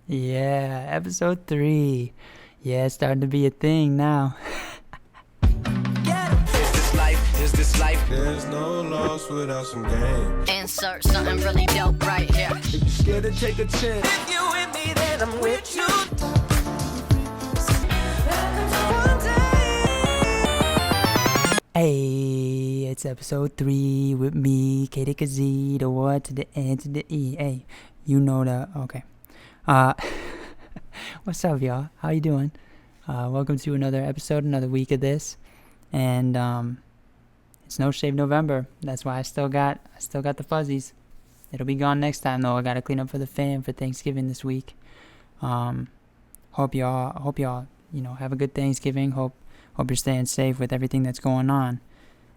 Yeah, episode 3. Yeah, it's starting to be a thing now. Is this life? Is this life? There's no loss without some gain. Insert something really dope right here. If you're scared to take a chance, If you with me, then I'm with you. Hey, it's episode 3 with me, K to Z, the Y to the N to the E. Hey, you know that. Okay. Uh, what's up, y'all? How you doing? Welcome to another episode, another week of this. And it's No Shave November. That's why I still got the fuzzies. It'll be gone next time though. I gotta clean up for the fam for Thanksgiving this week. Hope y'all have a good Thanksgiving. Hope you're staying safe with everything that's going on.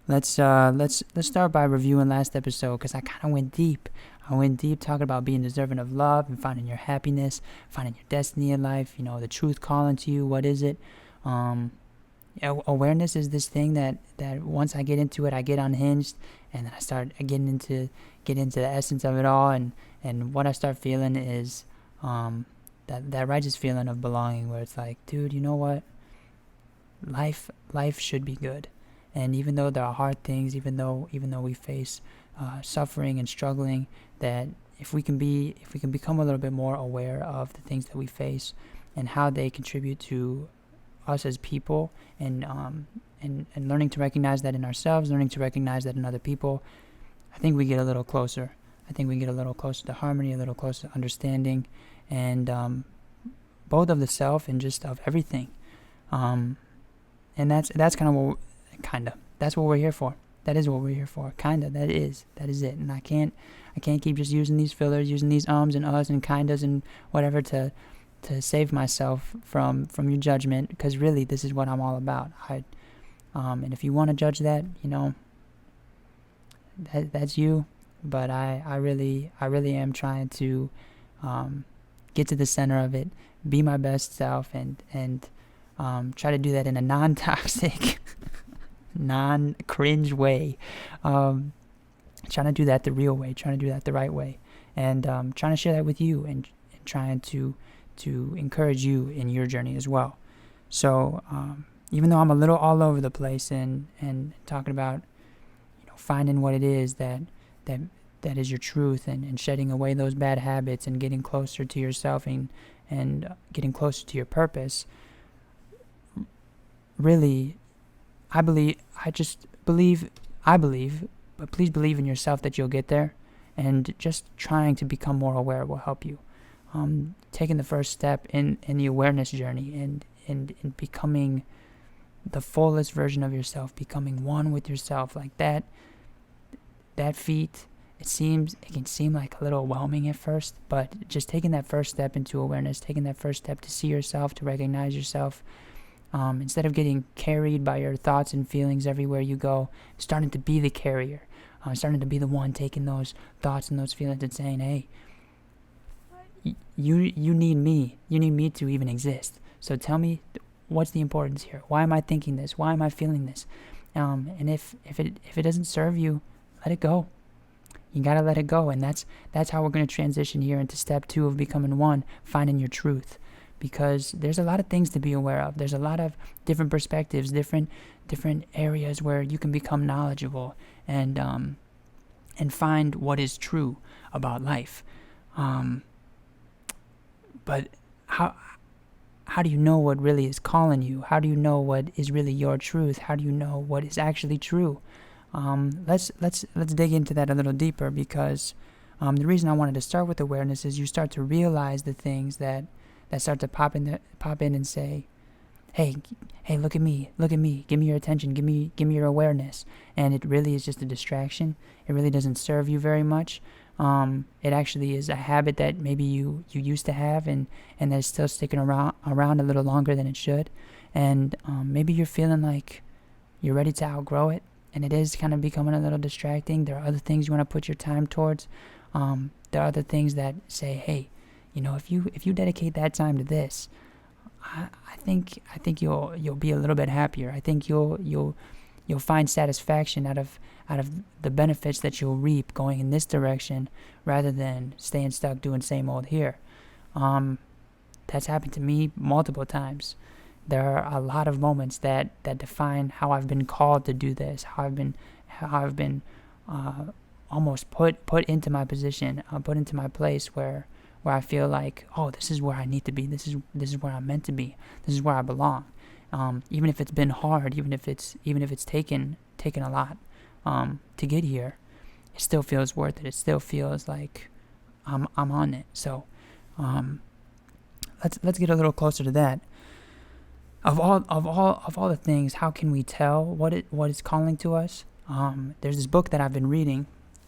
Let's start by reviewing last episode, because I kind of went deep. I went deep talking about being deserving of love and finding your happiness, finding your destiny in life. The truth calling to you. What is it? Awareness is this thing that once I get into it, I get unhinged, and then I start getting into the essence of it all. And what I start feeling is that righteous feeling of belonging, where it's like, dude, you know what? Life should be good. And even though there are hard things, even though we face suffering and struggling, that if we can become a little bit more aware of the things that we face and how they contribute to us as people, and learning to recognize that in ourselves, learning to recognize that in other people, I think we get a little closer. I think we get a little closer to harmony, a little closer to understanding, and both of the self and just of everything. And that's that's what we're here for. That is what we're here for. That is it. And I can't keep just using these fillers, using these and us and kindas and whatever to save myself from your judgment, because really this is what I'm all about. And if you want to judge that, that's you. But I really am trying to get to the center of it, be my best self, and try to do that in a non-toxic, non-cringe way. Trying to do that the real way, trying to do that the right way, and trying to share that with you, and trying to encourage you in your journey as well. So even though I'm a little all over the place and talking about finding what it is that is your truth, and shedding away those bad habits and getting closer to yourself and getting closer to your purpose, really, I believe, but please believe in yourself that you'll get there, and just trying to become more aware will help you. Taking the first step in the awareness journey, and in becoming the fullest version of yourself, becoming one with yourself, like that feat, it can seem like a little overwhelming at first, but just taking that first step into awareness, taking that first step to see yourself, to recognize yourself, instead of getting carried by your thoughts and feelings everywhere you go, starting to be the carrier, starting to be the one taking those thoughts and those feelings and saying, hey, you need me. You need me to even exist. So tell me, what's the importance here? Why am I thinking this? Why am I feeling this? And if it doesn't serve you, let it go. You gotta let it go. And that's how we're going to transition here into step 2 of becoming one, finding your truth. Because there's a lot of things to be aware of. There's a lot of different perspectives, different areas where you can become knowledgeable and find what is true about life. But how do you know what really is calling you? How do you know what is really your truth? How do you know what is actually true? Let's dig into that a little deeper, because the reason I wanted to start with awareness is you start to realize the things that start to pop in and say, hey, look at me, give me your attention, give me your awareness. And it really is just a distraction. It really doesn't serve you very much. It actually is a habit that maybe you used to have, and that's still sticking around a little longer than it should. And maybe you're feeling like you're ready to outgrow it, and it is kind of becoming a little distracting. There are other things you want to put your time towards. There are other things that say, hey, if you dedicate that time to this, I think you'll be a little bit happier. I think you'll find satisfaction out of the benefits that you'll reap going in this direction, rather than staying stuck doing same old here. that's happened to me multiple times. There are a lot of moments that define how I've been called to do this, how I've been almost put into my position, put into my place where I feel like, oh, this is where I need to be. This is where I'm meant to be. This is where I belong. Even if it's been hard, even if it's taken a lot to get here, it still feels worth it. It still feels like I'm on it. So let's get a little closer to that. Of all the things, how can we tell what is calling to us? There's this book that I've been reading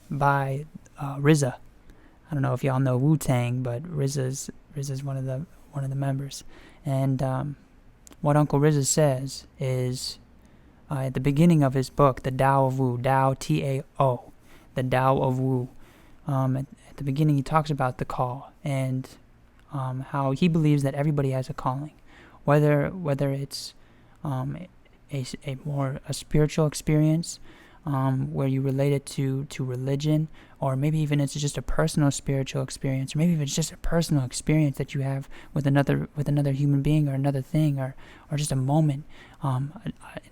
by RZA. I don't know if y'all know Wu-Tang, but RZA's one of the members. And what Uncle RZA says is at the beginning of his book, The Tao of Wu, Tao, T-A-O, The Tao of Wu. At the beginning, he talks about the call and how he believes that everybody has a calling, whether it's a spiritual experience, where you relate it to religion, or maybe even it's just a personal spiritual experience, or maybe if it's just a personal experience that you have with another human being or another thing, or just a moment, an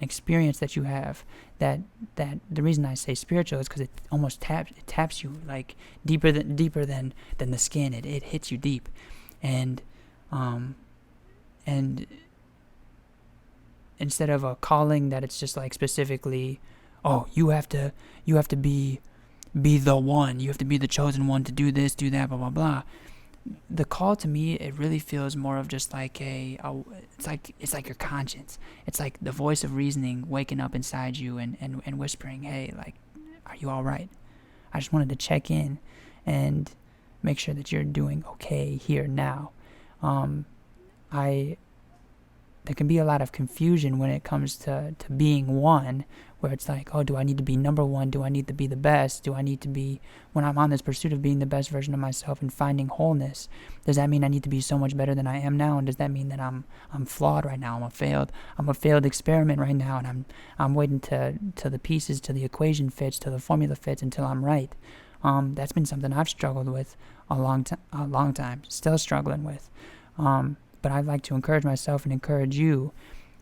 experience that you have that the reason I say spiritual is because it almost taps you like deeper than the skin. It hits you deep, and instead of a calling that it's just like specifically, oh, you have to be the one, you have to be the chosen one to do this, do that, blah blah blah. The call to me, it really feels more of just like it's like your conscience. It's like the voice of reasoning waking up inside you and whispering, hey, like, are you all right? I just wanted to check in and make sure that you're doing okay here now. There can be a lot of confusion when it comes to being one, where it's like, oh, do I need to be number one? Do I need to be the best? Do I need to be, when I'm on this pursuit of being the best version of myself and finding wholeness, does that mean I need to be so much better than I am now? And does that mean that I'm flawed right now? I'm a failed experiment right now, and I'm waiting till the pieces, till the equation fits, till the formula fits, until I'm right. That's been something I've struggled with a long time, still struggling with. But I'd like to encourage myself and encourage you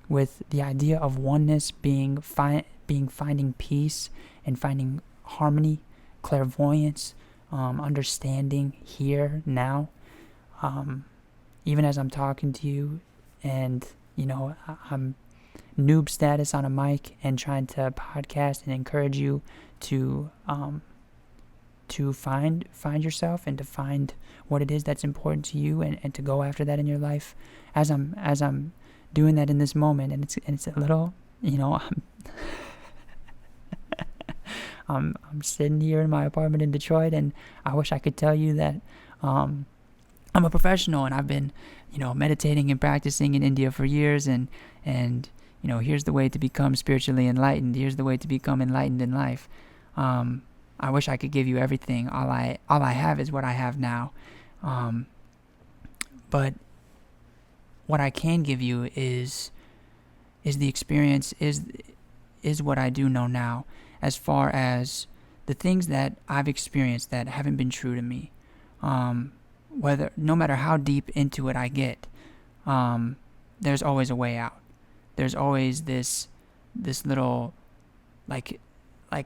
with the idea of oneness being finding peace and finding harmony, clairvoyance, understanding here, now. Even as I'm talking to you and, I'm noob status on a mic and trying to podcast and encourage you to find yourself and to find what it is that's important to you and to go after that in your life. As I'm doing that in this moment, and it's a little, I'm sitting here in my apartment in Detroit, and I wish I could tell you that I'm a professional and I've been, meditating and practicing in India for years, and here's the way to become spiritually enlightened. Here's the way to become enlightened in life. I wish I could give you everything. All I have is what I have now. But what I can give you is the experience, is what I do know now, as far as the things that I've experienced that haven't been true to me. No matter how deep into it I get, there's always a way out. There's always this little like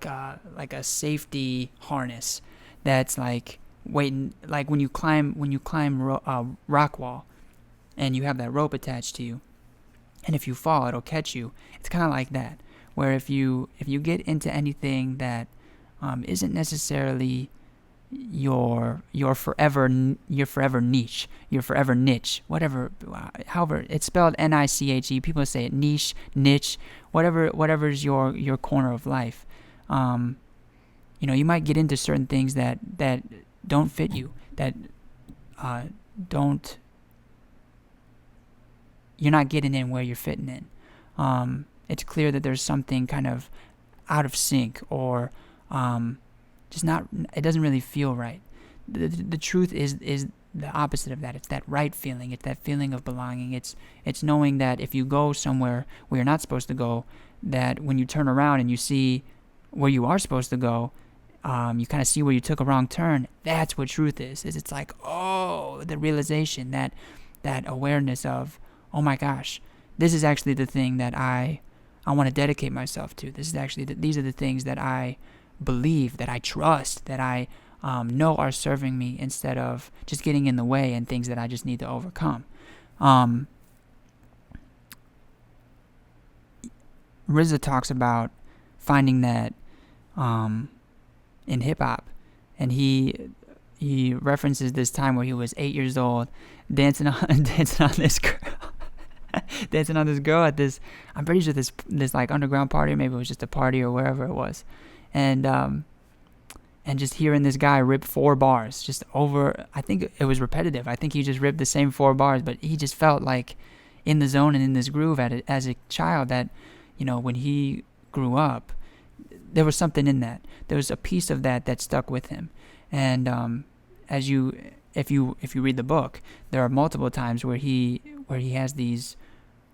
a safety harness that's like waiting, like when you climb rock wall and you have that rope attached to you, and if you fall it'll catch you. It's kind of like that, where if you get into anything that isn't necessarily your forever niche, whatever, however it's spelled, N-I-C-H-E. People say it niche, whatever's your corner of life. You might get into certain things that don't fit you, that you're not getting in where you're fitting in. It's clear that there's something kind of out of sync, or just not, it doesn't really feel right. The truth is the opposite of that. It's that right feeling. It's that feeling of belonging. It's knowing that if you go somewhere where you're not supposed to go, that when you turn around and you see where you are supposed to go, you kind of see where you took a wrong turn. That's what truth is. It's like, oh, the realization that that awareness of, oh my gosh, this is actually the thing that I want to dedicate myself to. This is actually these are the things that I believe, that I trust, that I know are serving me, instead of just getting in the way and things that I just need to overcome. RZA talks about finding that in hip hop, and he references this time where he was 8 years old, dancing on this girl. Dancing on this girl at this, I'm pretty sure this like underground party, or maybe it was just a party or wherever it was, and just hearing this guy rip 4 bars just over. I think it was repetitive. I think he just ripped the same 4 bars, but he just felt like in the zone and in this groove as a child, that, you know, when he grew up, there was something in that. There was a piece of that stuck with him, and if you read the book, there are multiple times where he has these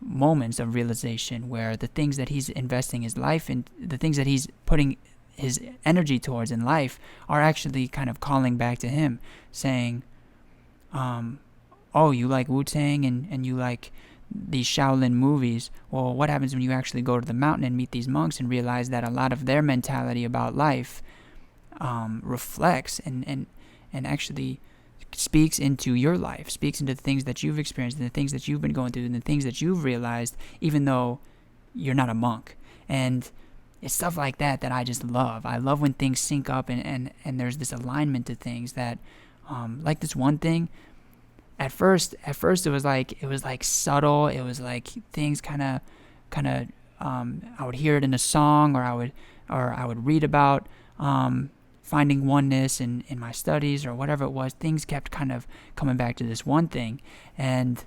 moments of realization, where the things that he's investing his life in, the things that he's putting his energy towards in life, are actually kind of calling back to him, saying, oh, you like Wu-Tang and you like these Shaolin movies. Well, what happens when you actually go to the mountain and meet these monks and realize that a lot of their mentality about life reflects and actually speaks into your life, speaks into the things that you've experienced and the things that you've been going through and the things that you've realized, even though you're not a monk. And it's stuff like that I just love. I love when things sync up and there's this alignment to things that, like this one thing, at first it was like subtle. It was like things kind of I would hear it in a song, or I would read about finding oneness in my studies or whatever it was. Things kept kind of coming back to this one thing, and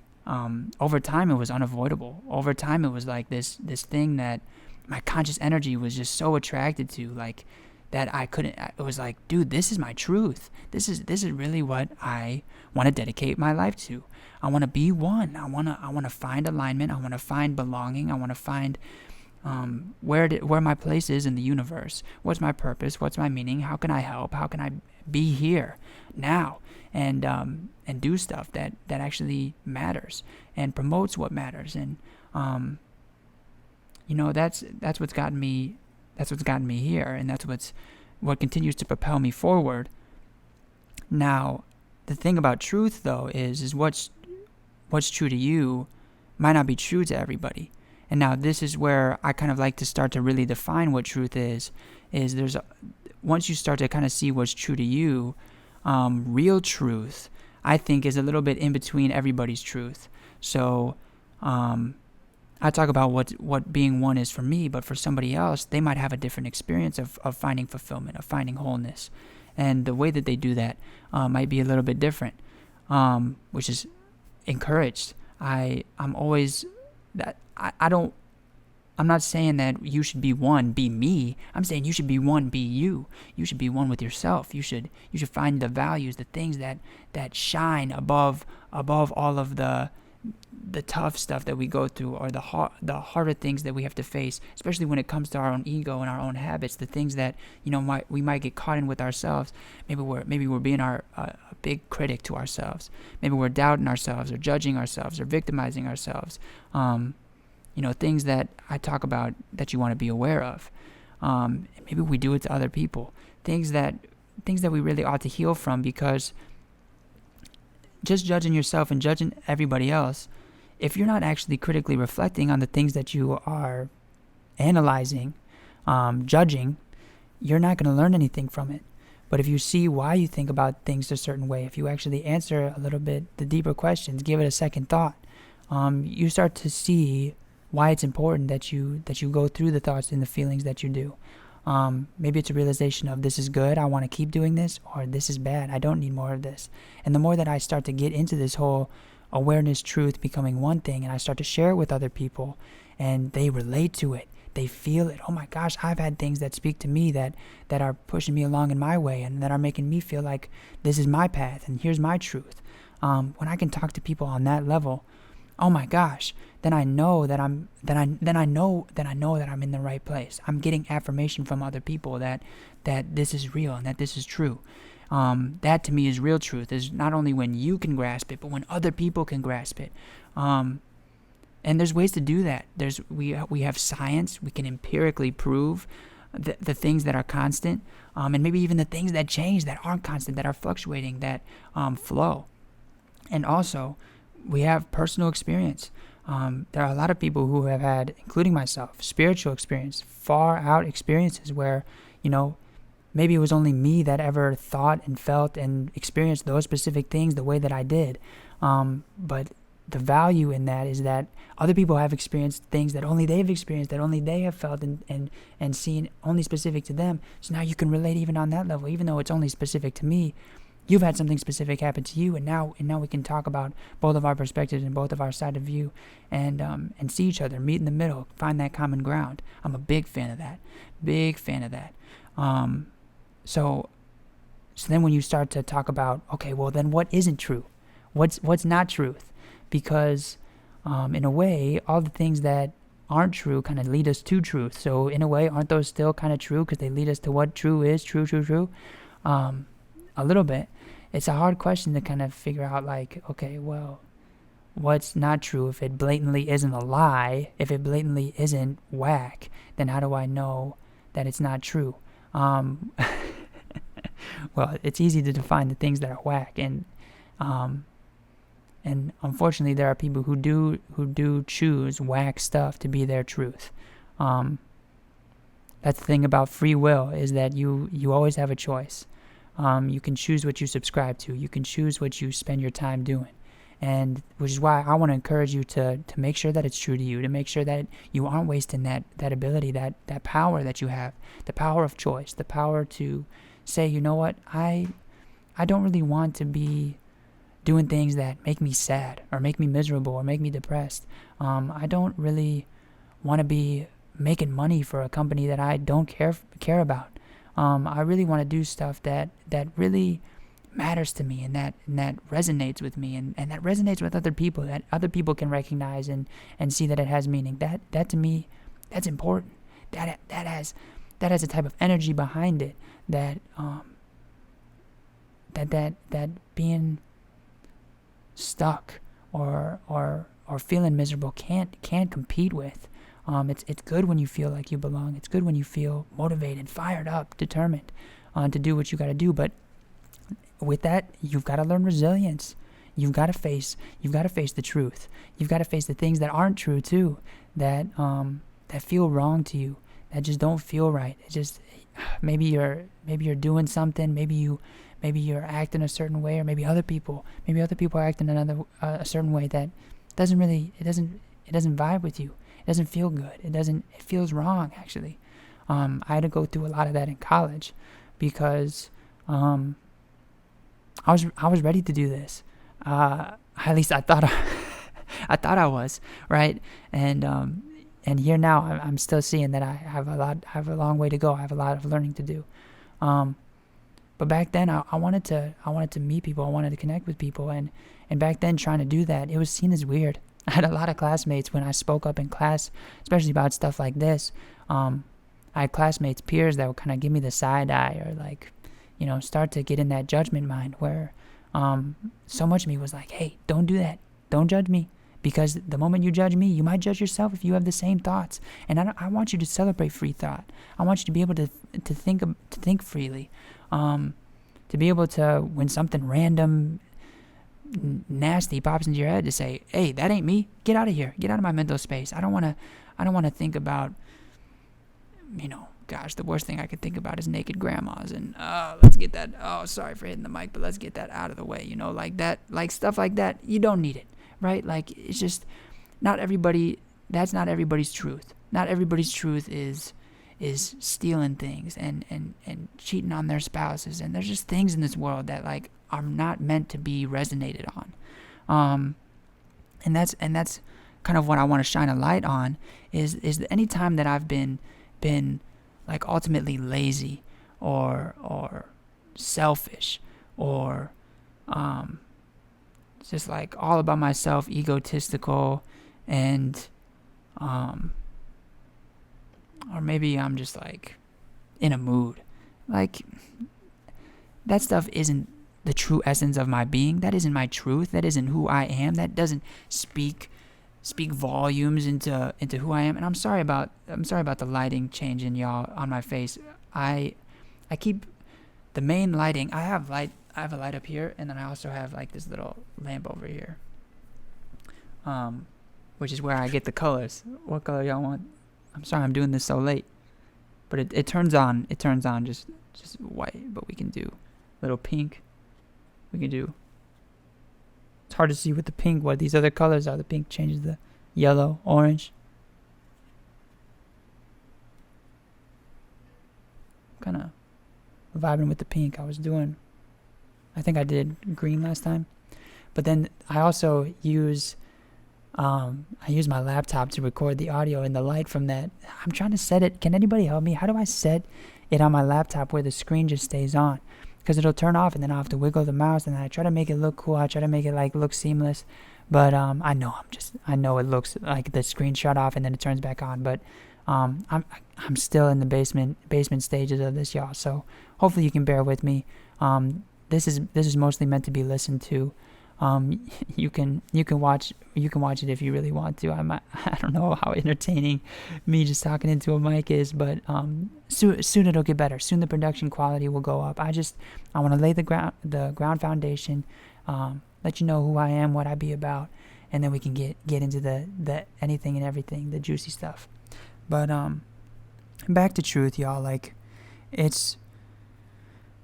over time it was unavoidable. Over time it was like this thing that my conscious energy was just so attracted to, like, that I couldn't. It was like, dude, this is my truth. This is really what I want to dedicate my life to. I want to be one. I want to find alignment. I want to find belonging. I want to find where my place is in the universe. What's my purpose? What's my meaning? How can I help? How can I be here now and do stuff that actually matters and promotes what matters? And that's what's gotten me. That's what's gotten me here, and that's what continues to propel me forward. Now, the thing about truth, though, is what's true to you might not be true to everybody. And now this is where I kind of like to start to really define what truth is once you start to kind of see what's true to you, real truth, I think, is a little bit in between everybody's truth. So I talk about what being one is for me, but for somebody else, they might have a different experience of finding fulfillment, of finding wholeness. And the way that they do that might be a little bit different, which is encouraged. I'm always that I'm not saying that you should be one, be me. I'm saying you should be one, be you. You should be one with yourself. You should find the values, the things that shine above all of the tough stuff that we go through, or the harder things that we have to face, especially when it comes to our own ego and our own habits, the things that we might get caught in with ourselves. Maybe we're being a big critic to ourselves. Maybe we're doubting ourselves, or judging ourselves, or victimizing ourselves. Things that I talk about that you want to be aware of. Maybe we do it to other people. Things that we really ought to heal from, because just judging yourself and judging everybody else, if you're not actually critically reflecting on the things that you are analyzing, judging, you're not going to learn anything from it. But if you see why you think about things a certain way, if you actually answer a little bit the deeper questions, give it a second thought, you start to see why it's important that you go through the thoughts and the feelings that you do. Maybe it's a realization of, this is good, I want to keep doing this, or this is bad, I don't need more of this. And the more that I start to get into this whole awareness, truth, becoming one thing, and I start to share it with other people, and they relate to it, they feel it. Oh my gosh, I've had things that speak to me that are pushing me along in my way, and that are making me feel like this is my path, and here's my truth. When I can talk to people on that level, oh my gosh, then I know that I'm in the right place. I'm getting affirmation from other people that this is real and that this is true. That to me is real truth, is not only when you can grasp it, but when other people can grasp it. And there's ways to do that. We have science. We can empirically prove the things that are constant, and maybe even the things that change, that aren't constant, that are fluctuating, that flow. And also, we have personal experience. There are a lot of people who have had, including myself, spiritual experience, far out experiences where, maybe it was only me that ever thought and felt and experienced those specific things the way that I did. But the value in that is that other people have experienced things that only they've experienced, that only they have felt and seen, only specific to them. So now you can relate even on that level, even though it's only specific to me. You've had something specific happen to you, and now we can talk about both of our perspectives and both of our side of view, and see each other, meet in the middle, find that common ground. I'm a big fan of that. So then when you start to talk about, okay, well then what isn't true? What's not truth? Because in a way, all the things that aren't true kind of lead us to truth. So in a way, aren't those still kind of true because they lead us to what true is? True. A little bit. It's a hard question to kind of figure out, like, okay, well, what's not true? If it blatantly isn't a lie, if it blatantly isn't whack, then how do I know that it's not true? Well, it's easy to define the things that are whack, and unfortunately, there are people who do choose whack stuff to be their truth. That's the thing about free will, is that you always have a choice. You can choose what you subscribe to. You can choose what you spend your time doing. And which is why I want to encourage you to make sure that it's true to you, to make sure that you aren't wasting that ability, that power that you have, the power of choice, the power to say, you know what, I don't really want to be doing things that make me sad or make me miserable or make me depressed. I don't really want to be making money for a company that I don't care about. I really want to do stuff that really matters to me, and that resonates with me, and that resonates with other people, that other people can recognize and see that it has meaning. That to me, that's important. That has a type of energy behind it that being stuck or feeling miserable can't compete with. It's good when you feel like you belong. It's good when you feel motivated, fired up, determined to do what you got to do. But with that, you've got to learn resilience. You've got to face the truth. You've got to face the things that aren't true too, that feel wrong to you, that just don't feel right. It just maybe you're doing something, maybe you're acting a certain way, or maybe other people are acting a certain way that doesn't vibe with you. It doesn't feel good. It feels wrong, actually. I had to go through a lot of that in college because I was ready to do this. At least I thought I was, right? And here now I'm still seeing that I have a long way to go. I have a lot of learning to do. But back then I wanted to meet people. I wanted to connect with people, and back then trying to do that, it was seen as weird. I had a lot of classmates when I spoke up in class, especially about stuff like this. I had classmates, peers that would kind of give me the side eye, or like, start to get in that judgment mind where so much of me was like, hey, don't do that. Don't judge me, because the moment you judge me, you might judge yourself if you have the same thoughts. And I want you to celebrate free thought. I want you to be able to think freely, to be able to, when something random, nasty pops into your head, to say, hey, that ain't me. Get out of here. Get out of my mental space. I don't want to think about, gosh, the worst thing I could think about is naked grandmas, and let's get that, sorry for hitting the mic, but let's get that out of the way, like that, like stuff like that. You don't need it, right? Like, it's just that's not everybody's truth. Not everybody's truth is stealing things and cheating on their spouses, and there's just things in this world that, like, are not meant to be resonated on. And that's kind of what I want to shine a light on, is that any time that I've been like ultimately lazy or selfish or just like all about myself, egotistical, and or maybe I'm just like in a mood, like that stuff isn't the true essence of my being. That isn't my truth. That isn't who I am. That doesn't speak volumes into who I am. And I'm sorry about the lighting changing, y'all, on my face. I keep the main lighting. I have a light up here, and then I also have like this little lamp over here, which is where I get the colors. What color y'all want? I'm sorry I'm doing this so late, but it turns on. It turns on just white, but we can do little pink. We can do. It's hard to see with the pink what these other colors are. The pink changes the yellow, orange. Kind of vibing with the pink. I think I did green last time. But then I also use my laptop to record the audio, and the light from that, I'm trying to set it. Can anybody help me? How do I set it on my laptop where the screen just stays on? Because it'll turn off, and then I'll have to wiggle the mouse, and then I try to make it look cool. I try to make it like look seamless, but I know it looks like the screen shut off and then it turns back on. But I'm still in the basement stages of this, y'all. So hopefully you can bear with me. This is mostly meant to be listened to. You can watch it if you really want to. I don't know how entertaining me just talking into a mic is, but soon it'll get better. Soon the production quality will go up. I want to lay the ground foundation, let you know who I am, what I be about, and then we can get into the anything and everything, the juicy stuff. But back to truth, y'all. Like, it's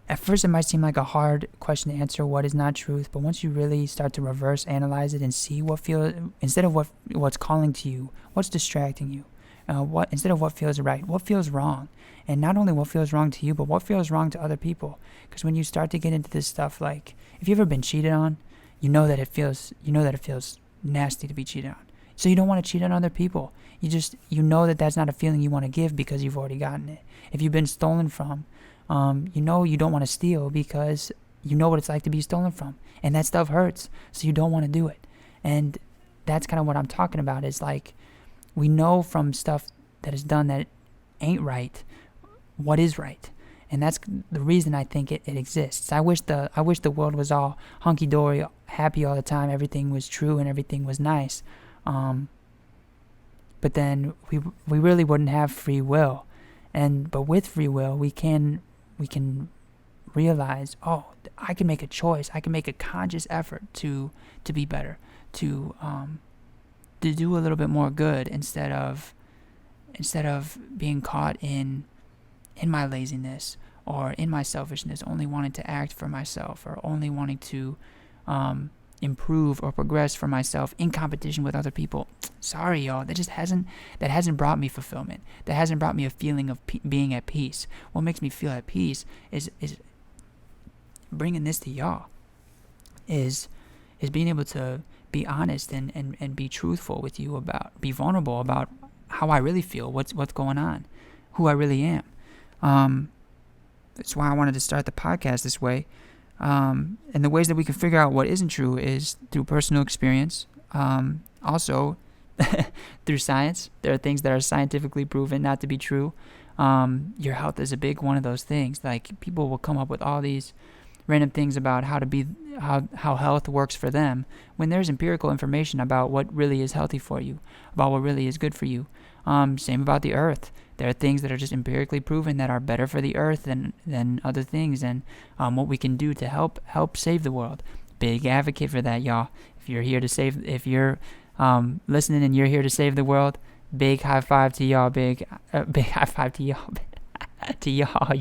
at first it might seem like a hard question to answer, what is not truth, but once you really start to reverse analyze it and see instead of what's calling to you, what's distracting you, instead of what feels right, what feels wrong, and not only what feels wrong to you, but what feels wrong to other people. Because when you start to get into this stuff, like if you've ever been cheated on, you know that it feels nasty to be cheated on. So you don't want to cheat on other people. You know that that's not a feeling you want to give because you've already gotten it. If you've been stolen from, you know you don't want to steal because you know what it's like to be stolen from, and that stuff hurts, so you don't want to do it. And that's kind of what I'm talking about, is like, we know from stuff that is done that ain't right what is right, and that's the reason I think it exists. I wish the world was all hunky-dory, happy all the time, everything was true and everything was nice, but then we really wouldn't have free will. But with free will, we can realize, oh, I can make a choice. I can make a conscious effort to be better, to do a little bit more good instead of being caught in my laziness or in my selfishness, only wanting to act for myself or only wanting to improve or progress for myself in competition with other people. Sorry, y'all, that hasn't brought me fulfillment. That hasn't brought me a feeling of being at peace. What makes me feel at peace is bringing this to y'all, is being able to be honest and be truthful with you, be vulnerable about how I really feel, what's going on, who I really am. That's why I wanted to start the podcast this way. And the ways that we can figure out what isn't true is through personal experience. Also, through science. There are things that are scientifically proven not to be true. Your health is a big one of those things. Like, people will come up with all these random things about how health works for them, when there's empirical information about what really is healthy for you, about what really is good for you. Same about the earth. There are things that are just empirically proven that are better for the earth than other things, and what we can do to help save the world. Big advocate for that, y'all. If you're listening and you're here to save the world, big high five to y'all. Big high five to y'all. To y'all.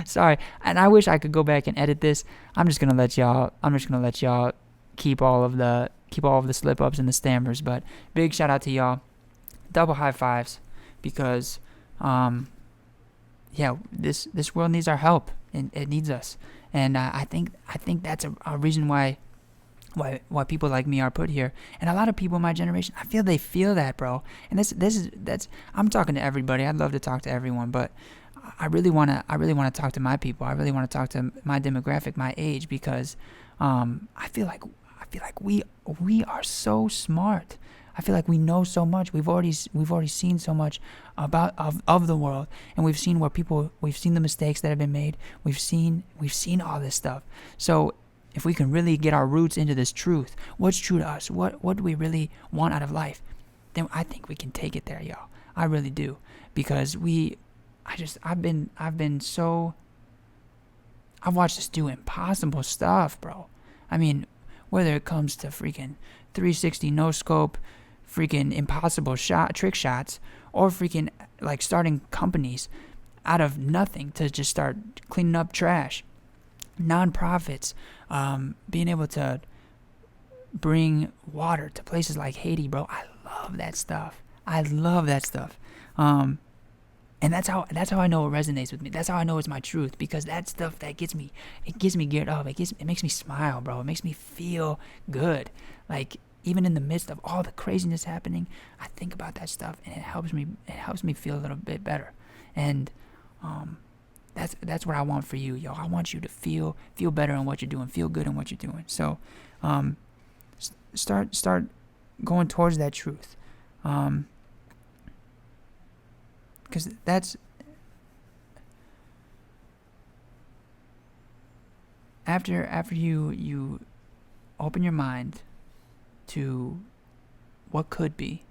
Sorry, and I wish I could go back and edit this. I'm just gonna let y'all keep all of the slip ups and the stammers. But big shout out to y'all. Double high fives, because this world needs our help, and it needs us. And I think that's a reason why people like me are put here, and a lot of people in my generation, I feel they feel that, bro. And that's I'm talking to everybody. I'd love to talk to everyone, but I really want to talk to my people. I really want to talk to my demographic, my age, because I feel like we are so smart. I feel like we know so much. We've already seen so much about of the world, and we've seen the mistakes that have been made. We've seen all this stuff. So if we can really get our roots into this truth, what's true to us, what do we really want out of life, then I think we can take it there, y'all. I really do, because I've watched us do impossible stuff, bro. I mean, whether it comes to freaking 360 no scope, freaking impossible trick shots, or freaking like starting companies out of nothing to just start cleaning up trash, nonprofits, being able to bring water to places like Haiti, bro. I love that stuff. And that's how I know it resonates with me. That's how I know it's my truth, because that stuff that gets me geared up. It makes me smile, bro. It makes me feel good. Like, even in the midst of all the craziness happening, I think about that stuff, and it helps me feel a little bit better. And that's what I want for you, yo. I want you to feel better in what you're doing, feel good in what you're doing. So start going towards that truth. Because that's after you open your mind to what could be.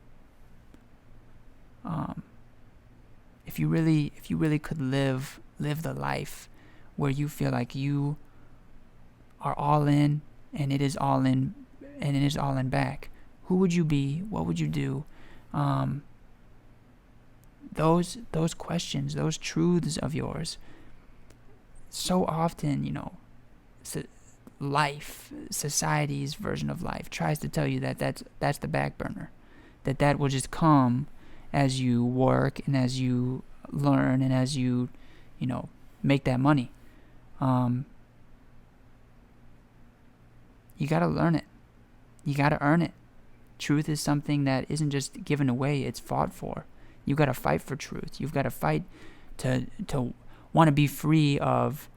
If you really could live the life where you feel like you are all in, and it is all in, and it is all in back, who would you be? What would you do? Those questions, those truths of yours, so often, life, society's version of life, tries to tell you that that's the back burner, that will just come as you work and as you learn and as you make that money. You gotta learn it. You gotta earn it. Truth is something that isn't just given away, it's fought for. You gotta fight for truth. You've gotta fight to want to be free of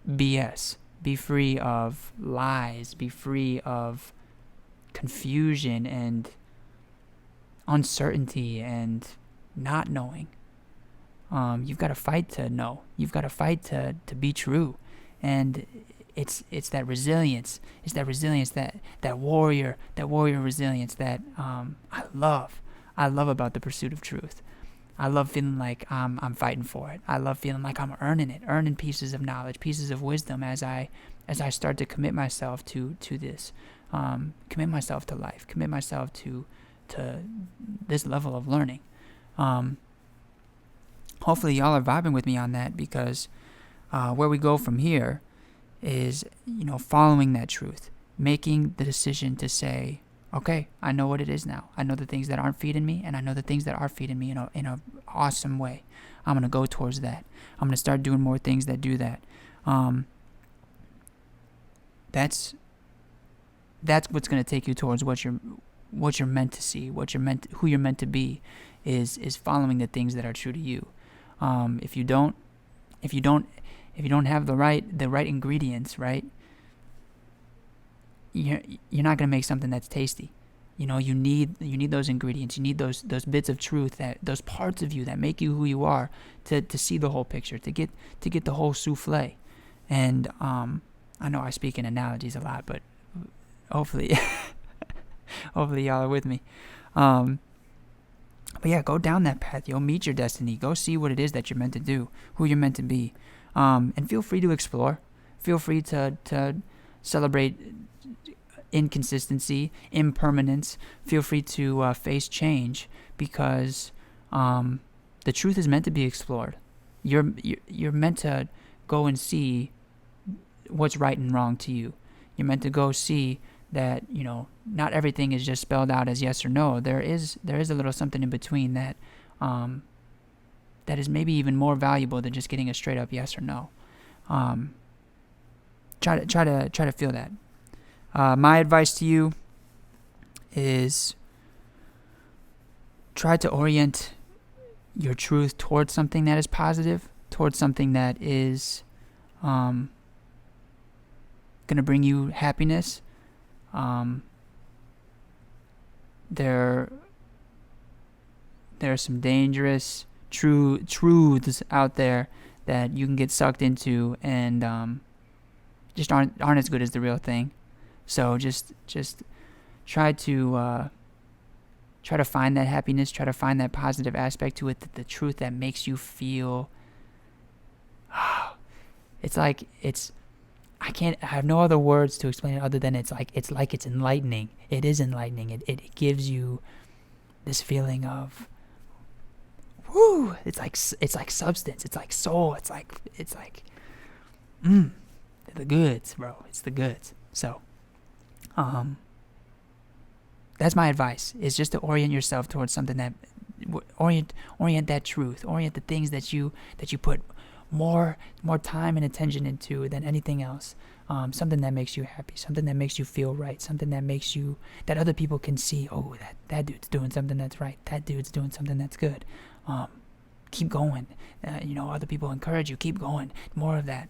BS, be free of lies, be free of confusion and uncertainty and not knowing. You've got to fight to know. You've got to fight to be true. And it's that resilience. It's that resilience, that warrior resilience that I love. I love about the pursuit of truth. I love feeling like I'm fighting for it. I love feeling like I'm earning it, earning pieces of knowledge, pieces of wisdom as I start to commit myself to this, commit myself to life, commit myself to this level of learning. Hopefully y'all are vibing with me on that, because where we go from here is following that truth, making the decision to say, okay, I know what it is now. I know the things that aren't feeding me, and I know the things that are feeding me in a awesome way. I'm gonna go towards that. I'm gonna start doing more things that do that. That's what's gonna take you towards what you're meant to see, who you're meant to be, is following the things that are true to you. If you don't have the right ingredients, right, you're not gonna make something that's tasty. You need those ingredients. You need those bits of truth, those parts of you that make you who you are, to see the whole picture, to get the whole souffle. And I know I speak in analogies a lot, but hopefully y'all are with me. But yeah, go down that path. You'll meet your destiny. Go see what it is that you're meant to do, who you're meant to be, and feel free to explore. Feel free to celebrate inconsistency, impermanence. Feel free to face change, because the truth is meant to be explored. You're meant to go and see what's right and wrong to you. You're meant to go see that not everything is just spelled out as yes or no. There is a little something in between that is maybe even more valuable than just getting a straight up yes or no. Try to feel that. My advice to you is try to orient your truth towards something that is positive, towards something that is going to bring you happiness. there are some dangerous truths out there that you can get sucked into, and just aren't as good as the real thing. So just try to find that happiness, try to find that positive aspect to it, the truth that makes you feel. I have no other words to explain it other than it's enlightening. It is enlightening. It gives you this feeling of, woo! It's like substance. It's like soul. It's like the goods, bro. It's the goods. So, that's my advice. Is just to orient yourself towards something that orient that truth. Orient the things that you put more time and attention into than anything else. Something that makes you happy, something that makes you feel right, something that other people can see. Oh, that dude's doing something that's right. That dude's doing something that's good. Keep going. Other people encourage you. Keep going. More of that.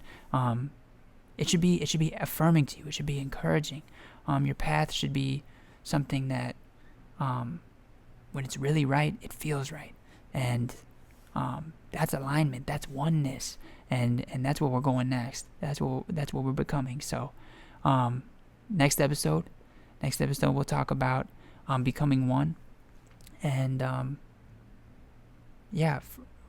It should be affirming to you. It should be encouraging. Your path should be something that, when it's really right, it feels right, and that's alignment. That's oneness, and that's where we're going next. That's what we're becoming. So, next episode we'll talk about becoming one, and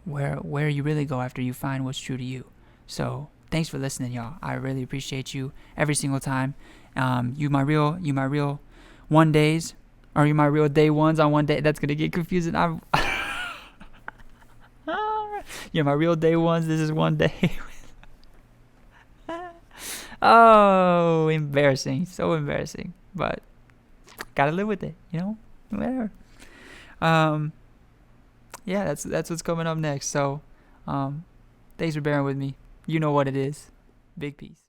where you really go after you find what's true to you. So, thanks for listening, y'all. I really appreciate you every single time. You my real one days, or you my real day ones on one day. That's gonna get confusing. You're my real day ones. This is one day. Oh, embarrassing. So embarrassing. But gotta live with it, whatever. That's what's coming up next. So, thanks for bearing with me. You know what it is. Big peace.